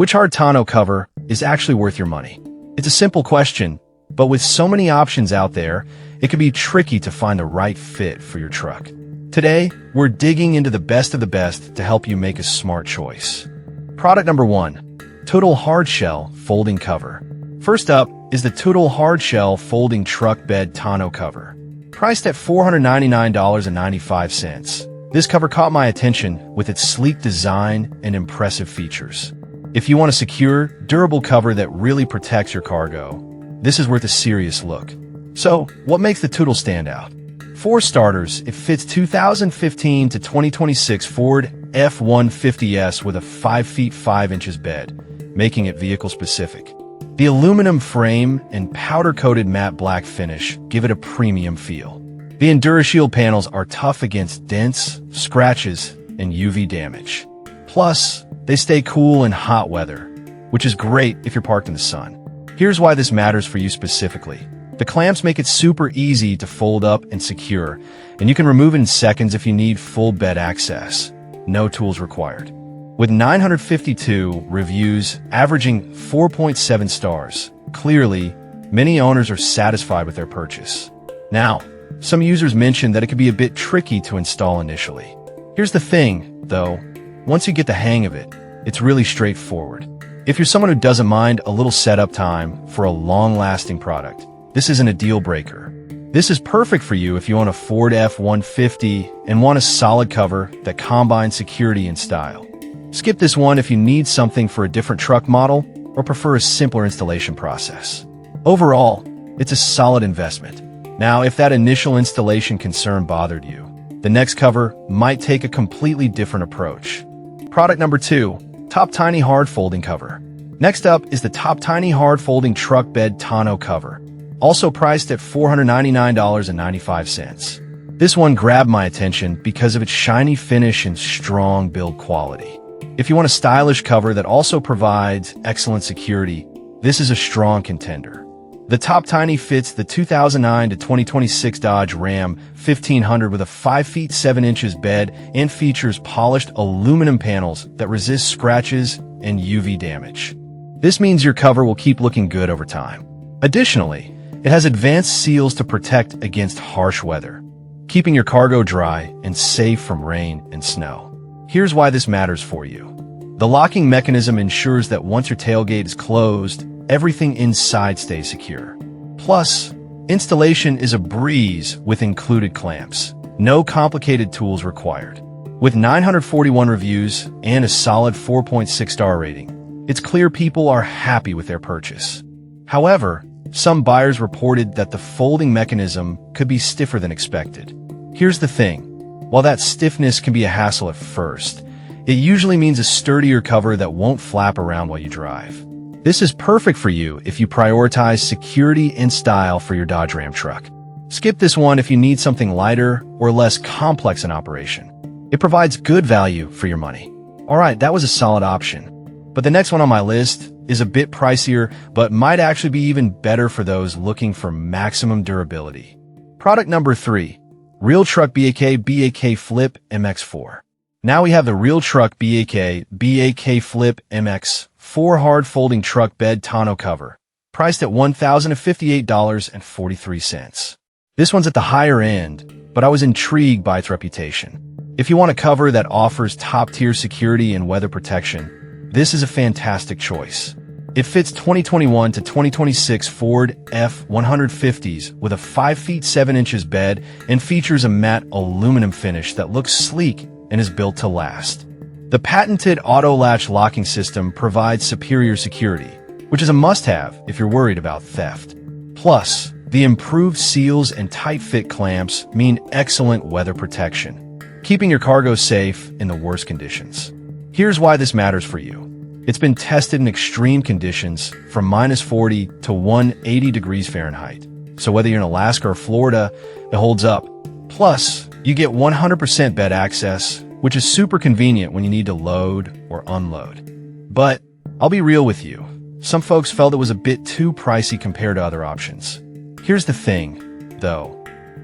Which hard tonneau cover is actually worth your money? It's a simple question, but with so many options out there, it can be tricky to find the right fit for your truck. Today, we're digging into the best of the best to help you make a smart choice. Product number 1, Tonneau Hard Shell Folding Cover. First up is the Tonneau Hard Shell Folding Truck Bed Tonneau Cover. Priced at $499.95. This cover caught my attention with its sleek design and impressive features. If you want a secure, durable cover that really protects your cargo, this is worth a serious look. So, what makes the Tonneau stand out? For starters, it fits 2015 to 2026 Ford F150s with a 5 feet 5 inches bed, making it vehicle-specific. The aluminum frame and powder-coated matte black finish give it a premium feel. The EnduraShield panels are tough against dents, scratches, and UV damage. Plus, they stay cool in hot weather, which is great if you're parked in the sun. Here's why this matters for you specifically. The clamps make it super easy to fold up and secure, and you can remove it in seconds if you need full bed access. No tools required. With 952 reviews averaging 4.7 stars, clearly, many owners are satisfied with their purchase. Now, some users mentioned that it could be a bit tricky to install initially. Here's the thing, though. Once you get the hang of it, it's really straightforward. If you're someone who doesn't mind a little setup time for a long-lasting product, this isn't a deal breaker. This is perfect for you if you own a Ford F150 and want a solid cover that combines security and style. Skip this one if you need something for a different truck model or prefer a simpler installation process. Overall, it's a solid investment. Now, if that initial installation concern bothered you, the next cover might take a completely different approach. Product number 2, Top Tiny Hard Folding Cover. Next up is the Top Tiny Hard Folding Truck Bed Tonneau Cover, also priced at $499.95. This one grabbed my attention because of its shiny finish and strong build quality. If you want a stylish cover that also provides excellent security, this is a strong contender. The Top Tiny fits the 2009 to 2026 Dodge Ram 1500 with a 5 feet 7 inches bed and features polished aluminum panels that resist scratches and UV damage. This means your cover will keep looking good over time. Additionally, it has advanced seals to protect against harsh weather, keeping your cargo dry and safe from rain and snow. Here's why this matters for you. The locking mechanism ensures that once your tailgate is closed, everything inside stays secure. Plus, installation is a breeze with included clamps. No complicated tools required. With 941 reviews and a solid 4.6 star rating, it's clear people are happy with their purchase. However, some buyers reported that the folding mechanism could be stiffer than expected. Here's the thing. While that stiffness can be a hassle at first, it usually means a sturdier cover that won't flap around while you drive. This is perfect for you if you prioritize security and style for your Dodge Ram truck. Skip this one if you need something lighter or less complex in operation. It provides good value for your money. Alright, that was a solid option. But the next one on my list is a bit pricier, but might actually be even better for those looking for maximum durability. Product number 3, Real Truck BAK Flip MX4. Now we have the Real Truck BAK Flip MX4 Hard Folding Truck Bed Tonneau Cover, priced at $1,058.43. This one's at the higher end, but I was intrigued by its reputation. If you want a cover that offers top-tier security and weather protection, this is a fantastic choice. It fits 2021 to 2026 Ford F150s with a 5 feet 7 inches bed and features a matte aluminum finish that looks sleek and is built to last. The patented auto-latch locking system provides superior security, which is a must-have if you're worried about theft. Plus, the improved seals and tight-fit clamps mean excellent weather protection, keeping your cargo safe in the worst conditions. Here's why this matters for you. It's been tested in extreme conditions from -40 to 180 degrees Fahrenheit. So whether you're in Alaska or Florida, it holds up. Plus, you get 100% bed access, which is super convenient when you need to load or unload. But I'll be real with you. Some folks felt it was a bit too pricey compared to other options. Here's the thing, though.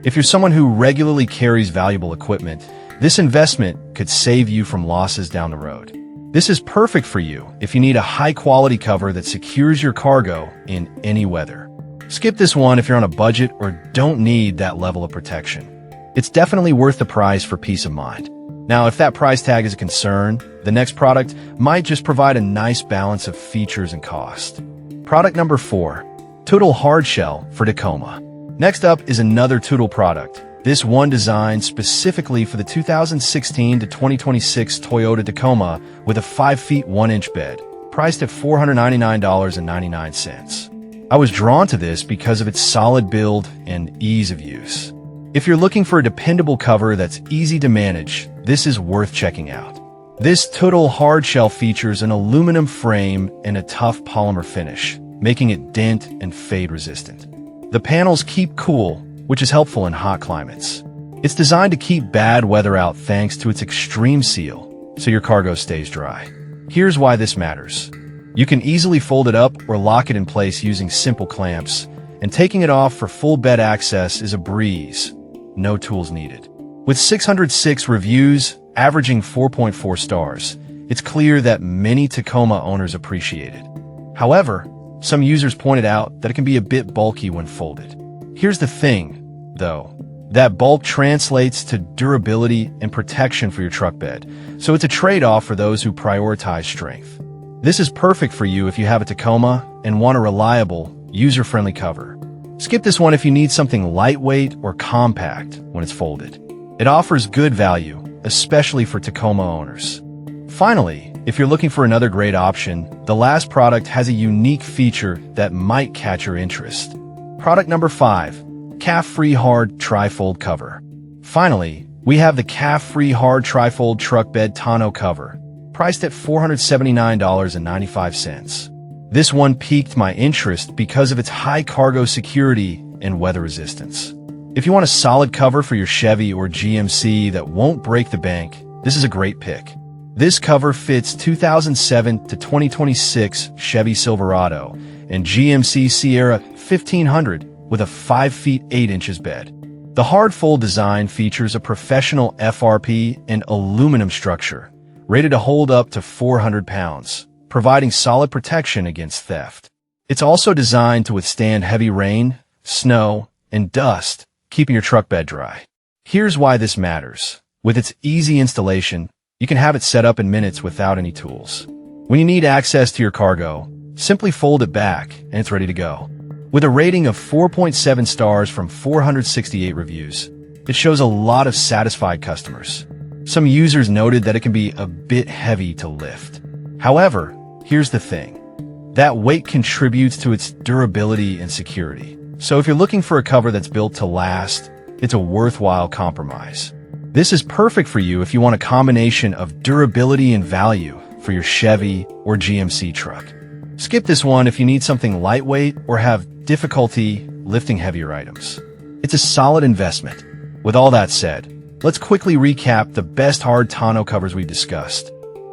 If you're someone who regularly carries valuable equipment, this investment could save you from losses down the road. This is perfect for you if you need a high-quality cover that secures your cargo in any weather. Skip this one if you're on a budget or don't need that level of protection. It's definitely worth the price for peace of mind. Now, if that price tag is a concern, the next product might just provide a nice balance of features and cost. Product number 4, Tonneau Hard Shell for Tacoma. Next up is another Tonneau product. This one designed specifically for the 2016 to 2026 Toyota Tacoma with a 5 feet 1 inch bed, priced at $499.99. I was drawn to this because of its solid build and ease of use. If you're looking for a dependable cover that's easy to manage, this is worth checking out. This Tonneau Hard Shell features an aluminum frame and a tough polymer finish, making it dent and fade resistant. The panels keep cool, which is helpful in hot climates. It's designed to keep bad weather out thanks to its extreme seal, so your cargo stays dry. Here's why this matters. You can easily fold it up or lock it in place using simple clamps, and taking it off for full bed access is a breeze. No tools needed. With 606 reviews, averaging 4.4 stars, it's clear that many Tacoma owners appreciate it. However, some users pointed out that it can be a bit bulky when folded. Here's the thing, though. That bulk translates to durability and protection for your truck bed, so it's a trade-off for those who prioritize strength. This is perfect for you if you have a Tacoma and want a reliable, user-friendly cover. Skip this one if you need something lightweight or compact when it's folded. It offers good value, especially for Tacoma owners. Finally, if you're looking for another great option, the last product has a unique feature that might catch your interest. Product number 5, Calf-Free Hard Trifold Cover. Finally, we have the Calf-Free Hard Trifold Truck Bed Tonneau cover, priced at $479.95. This one piqued my interest because of its high cargo security and weather resistance. If you want a solid cover for your Chevy or GMC that won't break the bank, this is a great pick. This cover fits 2007 to 2026 Chevy Silverado and GMC Sierra 1500 with a 5 feet 8 inches bed. The hard fold design features a professional FRP and aluminum structure, rated to hold up to 400 pounds, providing solid protection against theft. It's also designed to withstand heavy rain, snow, and dust, keeping your truck bed dry. Here's why this matters. With its easy installation, you can have it set up in minutes without any tools. When you need access to your cargo, simply fold it back and it's ready to go. With a rating of 4.7 stars from 468 reviews, it shows a lot of satisfied customers. Some users noted that it can be a bit heavy to lift. However, here's the thing. That weight contributes to its durability and security. So if you're looking for a cover that's built to last, it's a worthwhile compromise. This is perfect for you if you want a combination of durability and value for your Chevy or GMC truck. Skip this one if you need something lightweight or have difficulty lifting heavier items. It's a solid investment. With all that said, let's quickly recap the best hard tonneau covers we've discussed.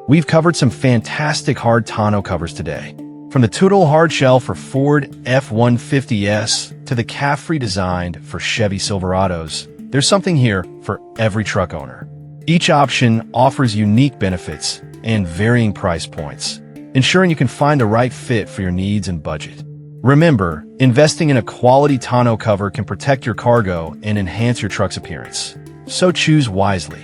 We've covered some fantastic hard tonneau covers today. From the Tonneau Hard Shell for Ford F150s to the calf-free designed for Chevy Silverados, there's something here for every truck owner. Each option offers unique benefits and varying price points, ensuring you can find the right fit for your needs and budget. Remember, investing in a quality tonneau cover can protect your cargo and enhance your truck's appearance. So choose wisely.